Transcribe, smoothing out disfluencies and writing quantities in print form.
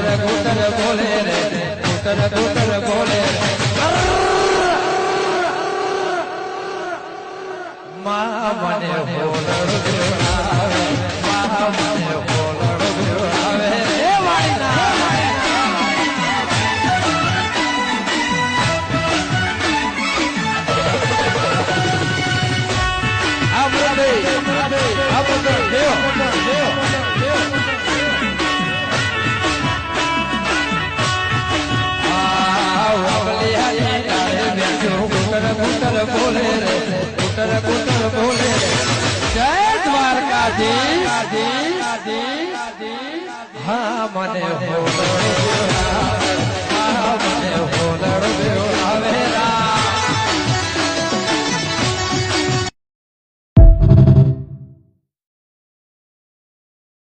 કૂતર બોલે રે કૂતર બોલે મા મને બોલડું આવે મા મને બોલડું આવે રે વાળીના કૂતર બોલે રે કૂતર બોલે જય દ્વારકાધીશ હા મને બોલડો આવે રા